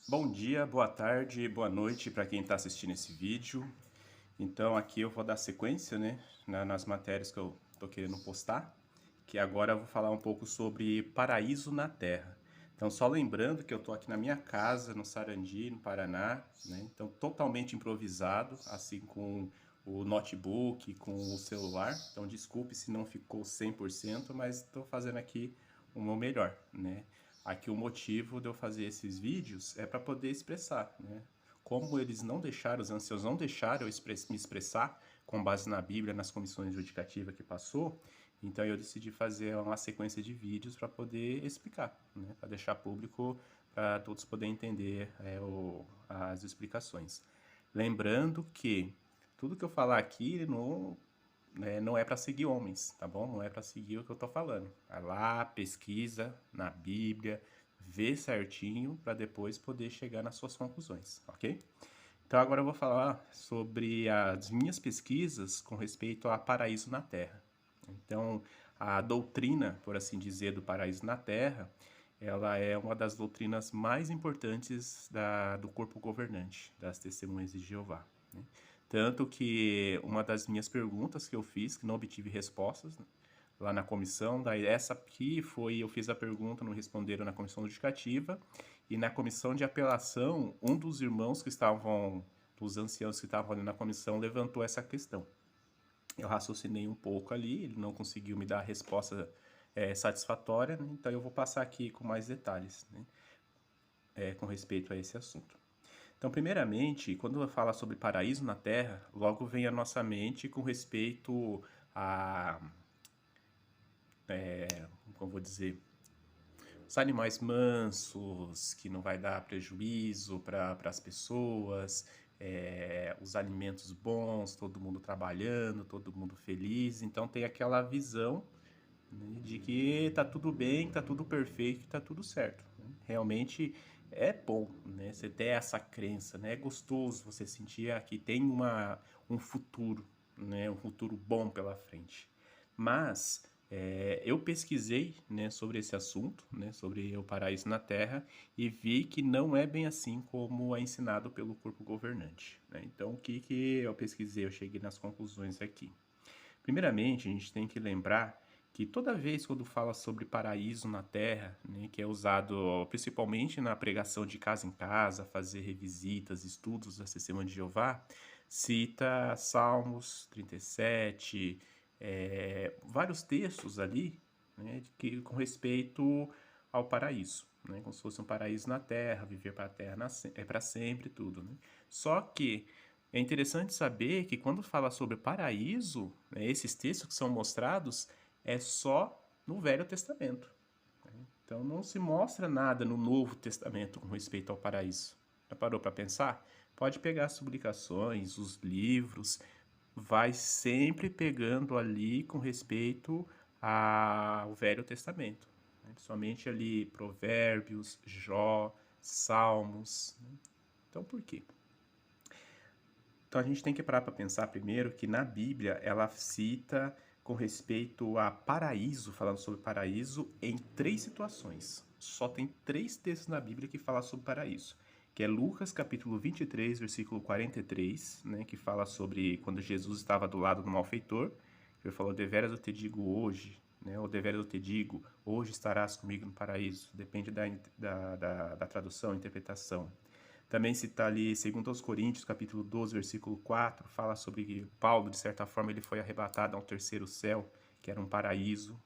Bom dia, boa tarde, boa noite para quem está assistindo esse vídeo. Então aqui eu vou dar sequência, né, nas matérias que eu tô querendo postar, que agora eu vou falar um pouco sobre paraíso na Terra. Então só lembrando que eu tô aqui na minha casa, no Sarandi, no Paraná, né, então totalmente improvisado, assim com o notebook, com o celular. Então desculpe se não ficou 100%, mas estou fazendo aqui o meu melhor, né. Aqui o motivo de eu fazer esses vídeos é para poder expressar, né? Como eles não deixaram, os anciãos não deixaram eu me expressar com base na Bíblia, nas comissões judicativas que passou, então eu decidi fazer uma sequência de vídeos para poder explicar, né? Para deixar público, para todos poderem entender as explicações. Lembrando que tudo que eu falar aqui não é para seguir homens, tá bom? Não é para seguir o que eu tô falando. Vai lá, pesquisa na Bíblia, vê certinho para depois poder chegar nas suas conclusões, ok? Então agora eu vou falar sobre as minhas pesquisas com respeito a paraíso na Terra. Então, a doutrina, por assim dizer, do paraíso na Terra, ela é uma das doutrinas mais importantes do corpo governante, das Testemunhas de Jeová, né? Tanto que uma das minhas perguntas que eu fiz, que não obtive respostas, né, lá na comissão, daí essa aqui foi, eu fiz a pergunta, não responderam na comissão judicativa, e na comissão de apelação, um dos irmãos que estavam, dos anciãos que estavam ali na comissão, levantou essa questão. Eu raciocinei um pouco ali, ele não conseguiu me dar a resposta satisfatória, né? Então eu vou passar aqui com mais detalhes, né? Com respeito a esse assunto. Então, primeiramente, quando fala sobre paraíso na Terra, logo vem à nossa mente com respeito a, como vou dizer, os animais mansos, que não vai dar prejuízo para as pessoas, os alimentos bons, todo mundo trabalhando, todo mundo feliz. Então tem aquela visão, né, de que tá tudo bem, tá tudo perfeito, que tá tudo certo, né? Realmente é bom, né? Você ter essa crença, né? É gostoso você sentir que tem um futuro, né? Um futuro bom pela frente. Mas eu pesquisei, né, sobre esse assunto, né, sobre o paraíso na Terra, e vi que não é bem assim como é ensinado pelo corpo governante, né? Então, o que eu pesquisei, eu cheguei nas conclusões aqui. Primeiramente, a gente tem que lembrar que toda vez quando fala sobre paraíso na Terra, né, que é usado principalmente na pregação de casa em casa, fazer revisitas, estudos da Testemunha de Jeová, cita Salmos 37, vários textos ali, né, com respeito ao paraíso, né, como se fosse um paraíso na Terra, viver para a Terra é para sempre, tudo, né? Só que é interessante saber que quando fala sobre paraíso, né, esses textos que são mostrados é só no Velho Testamento. Então não se mostra nada no Novo Testamento com respeito ao paraíso. Já parou para pensar? Pode pegar as publicações, os livros, vai sempre pegando ali com respeito ao Velho Testamento, né? Principalmente ali Provérbios, Jó, Salmos, né? Então por quê? Então a gente tem que parar para pensar primeiro que na Bíblia ela cita com respeito a paraíso, falando sobre paraíso, em três situações. Só tem três textos na Bíblia que falam sobre paraíso, que é Lucas capítulo 23, versículo 43, né, que fala sobre quando Jesus estava do lado do malfeitor, que ele falou, deveras eu te digo hoje, né, ou deveras eu te digo, hoje estarás comigo no paraíso, depende da tradução, interpretação. Também citar ali 2 aos Coríntios, capítulo 12, versículo 4, fala sobre que Paulo, de certa forma, ele foi arrebatado ao terceiro céu, que era um paraíso.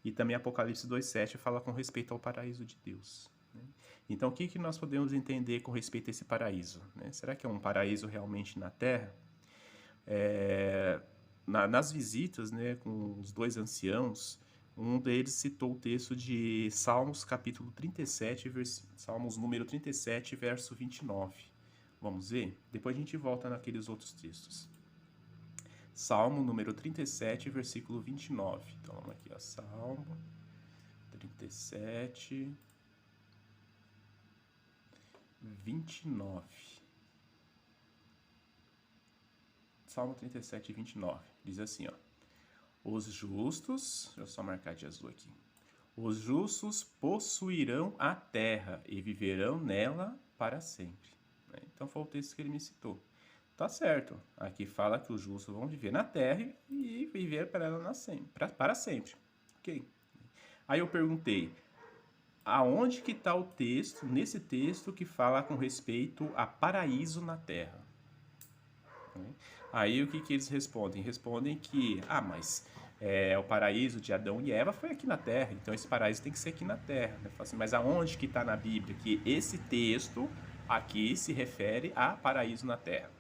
E também Apocalipse 2,7 fala com respeito ao paraíso de Deus, né? Então, o que nós podemos entender com respeito a esse paraíso, né? Será que é um paraíso realmente na Terra? Nas visitas, né, com os dois anciãos, um deles citou o texto de Salmos capítulo 37, Salmos número 37, verso 29. Vamos ver? Depois a gente volta naqueles outros textos. Salmo número 37, versículo 29. Então vamos aqui, ó, Salmo 37, 29. Salmo 37, 29. Diz assim, ó. Os justos, deixa eu só marcar de azul aqui. Os justos possuirão a terra e viverão nela para sempre. Né? Então foi o texto que ele me citou. Tá certo. Aqui fala que os justos vão viver na terra e viver para ela para sempre. Ok. Aí eu perguntei, aonde que está o texto, nesse texto que fala com respeito a paraíso na terra? Aí o que, que eles respondem? Respondem que, mas o paraíso de Adão e Eva foi aqui na terra, então esse paraíso tem que ser aqui na terra. Né? Assim, mas aonde que está na Bíblia que esse texto aqui se refere a paraíso na terra?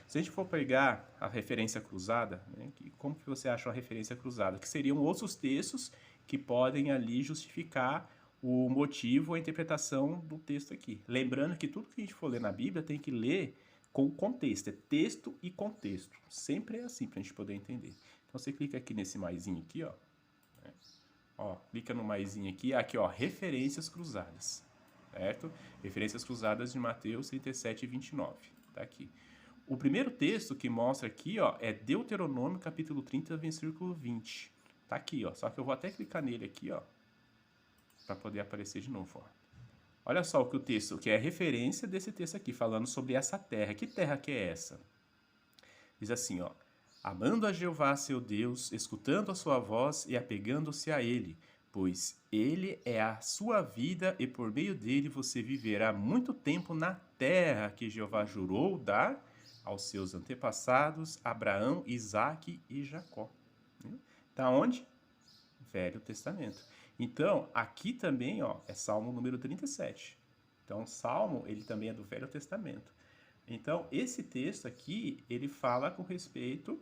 Se a gente for pegar a referência cruzada, né, como que você acha a referência cruzada? Que seriam outros textos que podem ali justificar o motivo, a interpretação do texto aqui. Lembrando que tudo que a gente for ler na Bíblia tem que ler com contexto, é texto e contexto. Sempre é assim para a gente poder entender. Então você clica aqui nesse maisinho aqui, ó. Clica no maisinho aqui, ó, referências cruzadas, certo? Referências cruzadas de Mateus 37 e 29, tá aqui. O primeiro texto que mostra aqui, ó, é Deuteronômio, capítulo 30, versículo 20. Tá aqui, ó. Só que eu vou até clicar nele aqui, ó, para poder aparecer de novo, ó. Olha só o que o texto, que é a referência desse texto aqui, falando sobre essa terra. Que terra que é essa? Diz assim, ó: amando a Jeová, seu Deus, escutando a sua voz e apegando-se a ele, pois ele é a sua vida e por meio dele você viverá muito tempo na terra que Jeová jurou dar aos seus antepassados, Abraão, Isaque e Jacó. Tá onde? Velho Testamento. Então, aqui também, ó, é Salmo número 37. Então, Salmo, ele também é do Velho Testamento. Então, esse texto aqui, ele fala com respeito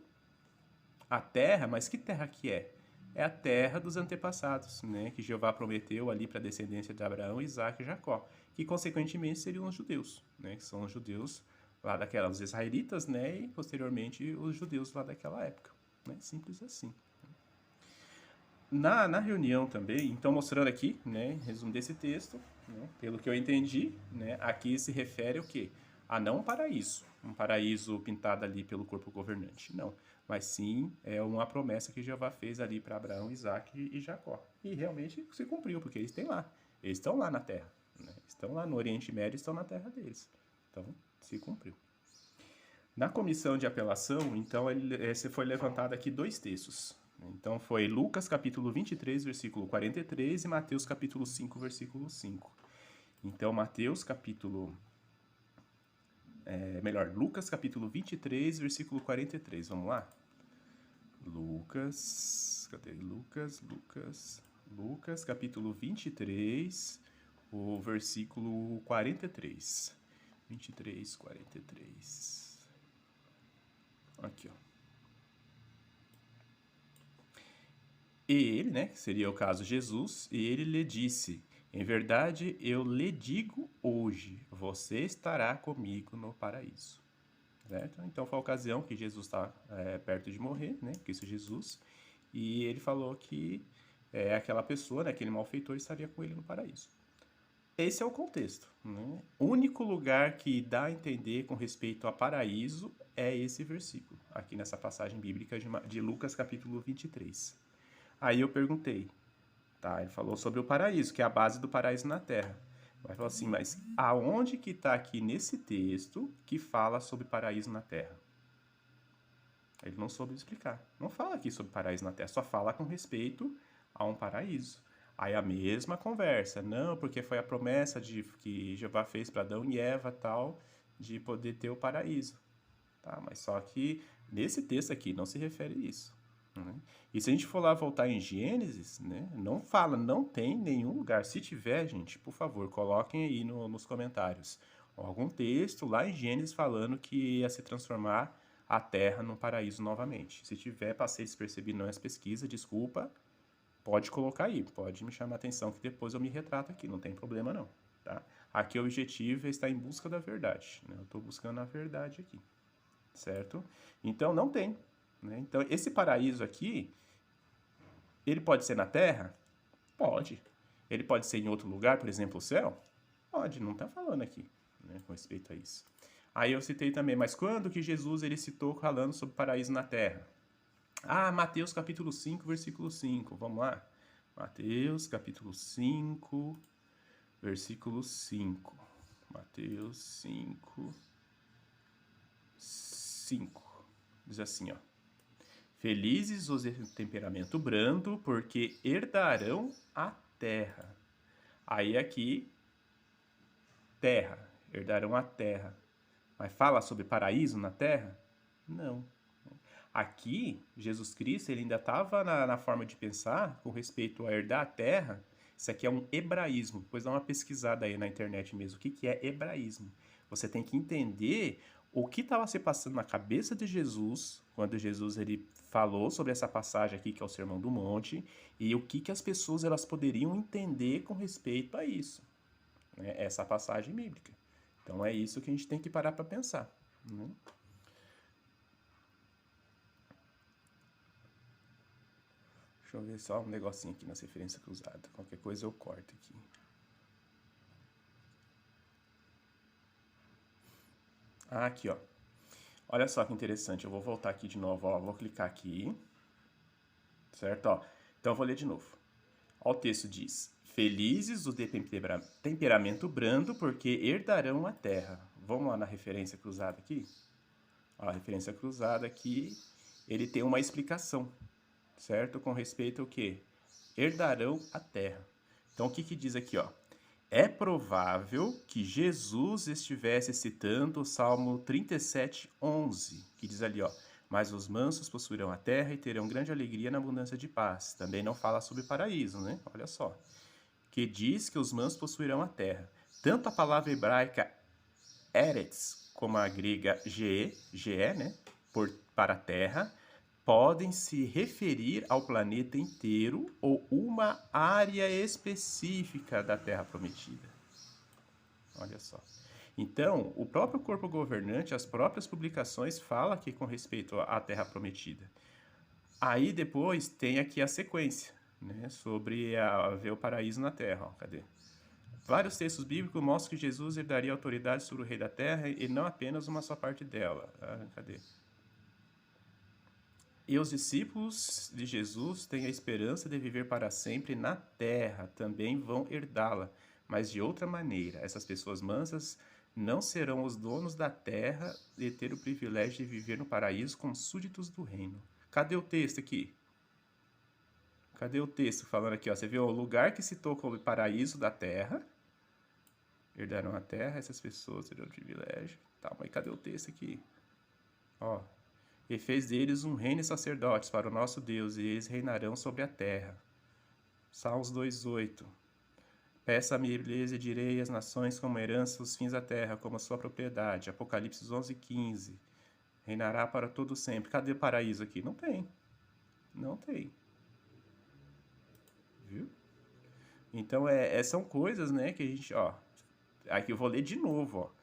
à terra, mas que terra que é? É a terra dos antepassados, né? Que Jeová prometeu ali para a descendência de Abraão, Isaac e Jacó, que consequentemente seriam os judeus, né? Que são os judeus lá daquela, os israelitas, né? E posteriormente os judeus lá daquela época, né? Simples assim. Na reunião também, então mostrando aqui, né, resumo desse texto, né, pelo que eu entendi, né, aqui se refere ao quê? A não um paraíso pintado ali pelo corpo governante, não, mas sim é uma promessa que Jeová fez ali para Abraão, Isaac e Jacó. E realmente se cumpriu, porque eles estão lá na terra, né, estão lá no Oriente Médio, estão na terra deles, então se cumpriu. Na comissão de apelação, então, foi levantado aqui dois textos. Então, foi Lucas capítulo 23, versículo 43 e Mateus capítulo 5, versículo 5. Então, Lucas capítulo 23, versículo 43. Vamos lá? Cadê Lucas? Lucas capítulo 23, o versículo 43. 23, 43. Aqui, ó. E ele, né, que seria o caso Jesus, e ele lhe disse: em verdade eu lhe digo hoje, você estará comigo no paraíso. Certo? Então foi a ocasião que Jesus está perto de morrer, né, Cristo Jesus, e ele falou que aquela pessoa, né, aquele malfeitor, estaria com ele no paraíso. Esse é o contexto. Né? O único lugar que dá a entender com respeito a paraíso é esse versículo, aqui nessa passagem bíblica de Lucas capítulo 23. Aí eu perguntei, tá? Ele falou sobre o paraíso, que é a base do paraíso na terra. Ele falou assim, mas aonde que está aqui nesse texto que fala sobre paraíso na terra? Ele não soube explicar. Não fala aqui sobre paraíso na terra, só fala com respeito a um paraíso. Aí a mesma conversa, não, porque foi a promessa que Jeová fez para Adão e Eva tal, de poder ter o paraíso. Tá? Mas só que nesse texto aqui não se refere a isso. Né? E se a gente for lá voltar em Gênesis, né, não fala, não tem nenhum lugar. Se tiver, gente, por favor, coloquem aí nos comentários algum texto lá em Gênesis falando que ia se transformar a terra num paraíso novamente. Se tiver, passei despercebido nas pesquisas, desculpa, pode colocar aí, pode me chamar a atenção que depois eu me retrato aqui, não tem problema não. Tá? Aqui o objetivo é estar em busca da verdade. Né? Eu estou buscando a verdade aqui, certo? Então não tem. Né? Então esse paraíso aqui, ele pode ser na terra? Pode. Ele pode ser em outro lugar, por exemplo, o céu? Pode, não está falando aqui, né, com respeito a isso. Aí eu citei também, mas quando que Jesus ele citou falando sobre paraíso na terra? Mateus capítulo 5, versículo 5. Vamos lá? Mateus capítulo 5, versículo 5. Mateus 5, 5. Diz assim, ó. Felizes os de temperamento brando, porque herdarão a terra. Aí aqui, terra, herdarão a terra. Mas fala sobre paraíso na terra? Não. Aqui, Jesus Cristo, ele ainda estava na forma de pensar com respeito a herdar a terra. Isso aqui é um hebraísmo. Depois dá uma pesquisada aí na internet mesmo. O que é hebraísmo? Você tem que entender o que estava se passando na cabeça de Jesus, quando Jesus ele falou sobre essa passagem aqui, que é o Sermão do Monte, e o que as pessoas elas poderiam entender com respeito a isso, né? Essa passagem bíblica. Então é isso que a gente tem que parar para pensar, né? Deixa eu ver só um negocinho aqui nas referências cruzadas. Qualquer coisa eu corto aqui. Ah, aqui, ó. Olha só que interessante. Eu vou voltar aqui de novo, ó. Vou clicar aqui. Certo? Ó. Então eu vou ler de novo. Ó, o texto diz: Felizes os de temperamento brando, porque herdarão a terra. Vamos lá na referência cruzada aqui? Ó, a referência cruzada aqui, ele tem uma explicação, certo? Com respeito ao quê? Herdarão a terra. Então, o que diz aqui, ó? É provável que Jesus estivesse citando o Salmo 37:11, que diz ali, ó: Mas os mansos possuirão a terra e terão grande alegria na abundância de paz. Também não fala sobre paraíso, né? Olha só. Que diz que os mansos possuirão a terra. Tanto a palavra hebraica eretz como a grega ge, né? Para terra, podem se referir ao planeta inteiro ou uma área específica da Terra Prometida. Olha só. Então, o próprio corpo governante, as próprias publicações falam aqui com respeito à Terra Prometida. Aí depois tem aqui a sequência, né, sobre ver o paraíso na Terra. Ó, cadê? Vários textos bíblicos mostram que Jesus herdaria autoridade sobre o rei da terra e não apenas uma só parte dela. Ah, cadê? E os discípulos de Jesus têm a esperança de viver para sempre na terra, também vão herdá-la, mas de outra maneira. Essas pessoas mansas não serão os donos da terra e ter o privilégio de viver no paraíso como súditos do reino. Cadê o texto aqui? Cadê o texto falando aqui? Ó? Você vê o lugar que citou como paraíso da terra. Herdarão a terra, essas pessoas terão o privilégio. Tá, mas cadê o texto aqui? Ó. E fez deles um reino e sacerdotes para o nosso Deus, e eles reinarão sobre a terra. Salmos 2:8. Peça-me, beleza, e direi às nações como herança os fins da terra, como a sua propriedade. Apocalipse 11:15. Reinará para todo sempre. Cadê o paraíso aqui? Não tem. Não tem. Viu? Então, são coisas, né, que a gente, ó... Aqui eu vou ler de novo, ó.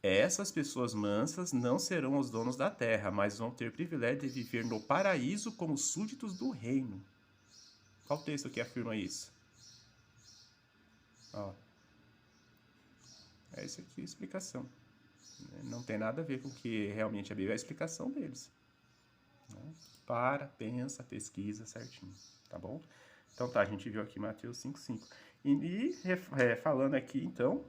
Essas pessoas mansas não serão os donos da terra, mas vão ter privilégio de viver no paraíso como súditos do reino. Qual texto que afirma isso? Ó, é isso aqui a explicação. Não tem nada a ver com o que realmente a Bíblia é a explicação deles. Para, pensa, pesquisa certinho, tá bom? Então tá, a gente viu aqui Mateus 5:5. Falando aqui, então,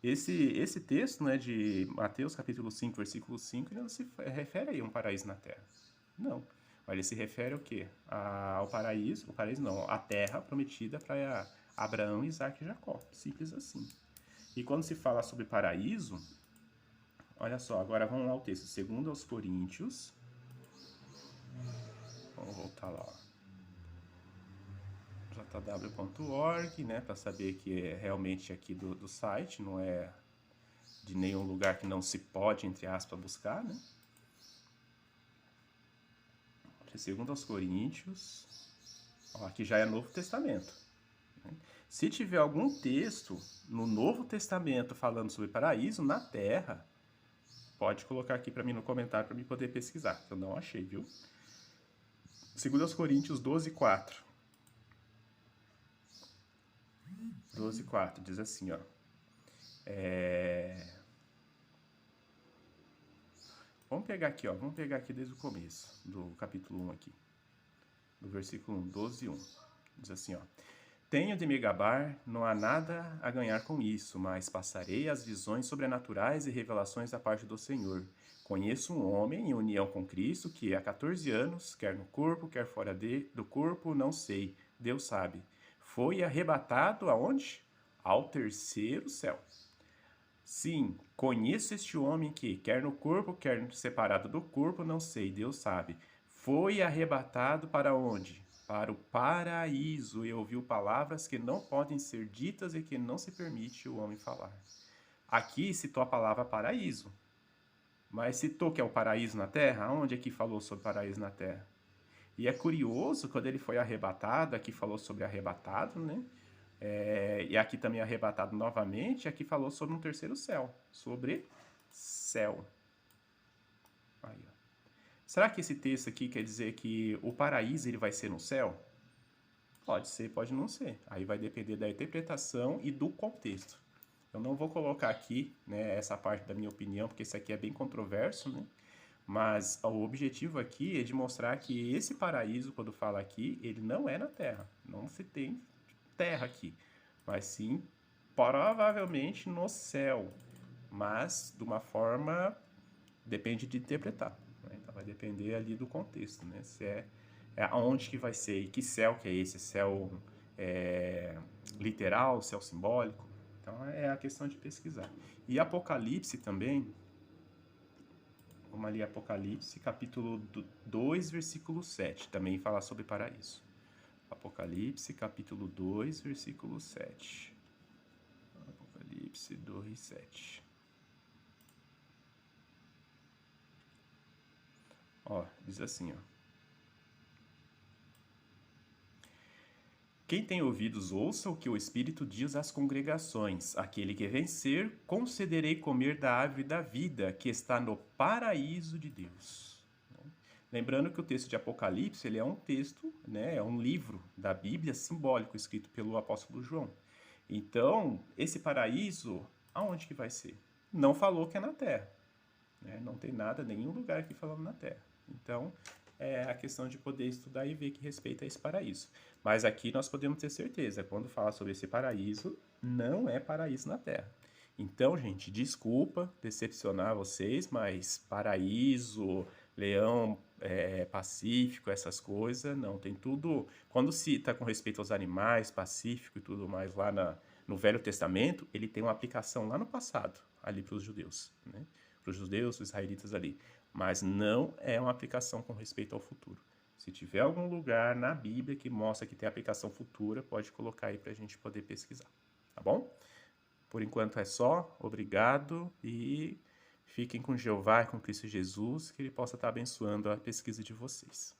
esse texto, né, de Mateus capítulo 5, versículo 5, ele não se refere aí a um paraíso na terra. Não. Mas ele se refere ao quê? Ao paraíso, o paraíso não, a terra prometida para Abraão, Isaac e Jacó. Simples assim. E quando se fala sobre paraíso, olha só, agora vamos lá ao texto. Segundo aos Coríntios, vamos voltar lá, ó. jw.org, né, para saber que é realmente aqui do site, não é de nenhum lugar que não se pode, entre aspas, buscar, né? Segundo aos Coríntios, ó, aqui já é Novo Testamento. Né? Se tiver algum texto no Novo Testamento falando sobre paraíso na Terra, pode colocar aqui para mim no comentário para mim poder pesquisar, que eu não achei, viu? Segundo aos Coríntios 12:4. 12:4 diz assim, ó. Vamos pegar aqui, ó. Vamos pegar aqui desde o começo do capítulo 1 aqui. Do versículo 1, 12:1. Diz assim, ó. tenho de me gabar, não há nada a ganhar com isso, mas passarei as visões sobrenaturais e revelações da parte do Senhor. Conheço um homem em união com Cristo que há 14 anos, quer no corpo, quer fora do corpo, não sei, Deus sabe. Foi arrebatado aonde? Ao terceiro céu. Sim, conheço este homem que, quer no corpo, quer separado do corpo, não sei, Deus sabe. Foi arrebatado para onde? Para o paraíso, e ouviu palavras que não podem ser ditas e que não se permite o homem falar. Aqui citou a palavra paraíso, mas citou que é o paraíso na terra? Onde aqui falou sobre paraíso na terra? E é curioso, quando ele foi arrebatado, aqui falou sobre arrebatado, né? E aqui também arrebatado novamente, aqui falou sobre um terceiro céu, sobre céu. Aí, ó. Será que esse texto aqui quer dizer que o paraíso ele vai ser no céu? Pode ser, pode não ser. Aí vai depender da interpretação e do contexto. Eu não vou colocar aqui, né, essa parte da minha opinião, porque isso aqui é bem controverso, né? Mas o objetivo aqui é de mostrar que esse paraíso, quando fala aqui, ele não é na Terra. Não se tem terra aqui, mas sim provavelmente no céu, mas de uma forma depende de interpretar, né? Então vai depender ali do contexto, né? Se é aonde que vai ser e que céu que é esse, céu literal, céu simbólico. Então é a questão de pesquisar. E Apocalipse também, vamos ali, Apocalipse, capítulo 2, versículo 7, também fala sobre paraíso. Apocalipse, capítulo 2, versículo 7. Apocalipse 2, 7. Ó, diz assim, ó. Quem tem ouvidos, ouça o que o Espírito diz às congregações. Aquele que vencer, concederei comer da árvore da vida, que está no paraíso de Deus. Lembrando que o texto de Apocalipse ele é um texto, né, é um livro da Bíblia simbólico escrito pelo apóstolo João. Então, esse paraíso, aonde que vai ser? Não falou que é na terra, né? Não tem nada, nenhum lugar aqui falando na terra. Então, é a questão de poder estudar e ver que respeita esse paraíso. Mas aqui nós podemos ter certeza, quando fala sobre esse paraíso, não é paraíso na terra. Então, gente, desculpa decepcionar vocês, mas paraíso, leão pacífico, essas coisas, não, tem tudo. Quando se está com respeito aos animais, pacífico e tudo mais lá no Velho Testamento, ele tem uma aplicação lá no passado, ali para os judeus, né? Para os judeus, os israelitas ali. Mas não é uma aplicação com respeito ao futuro. Se tiver algum lugar na Bíblia que mostra que tem aplicação futura, pode colocar aí para a gente poder pesquisar, tá bom? Por enquanto é só, obrigado e fiquem com Jeová e com Cristo Jesus, que Ele possa estar abençoando a pesquisa de vocês.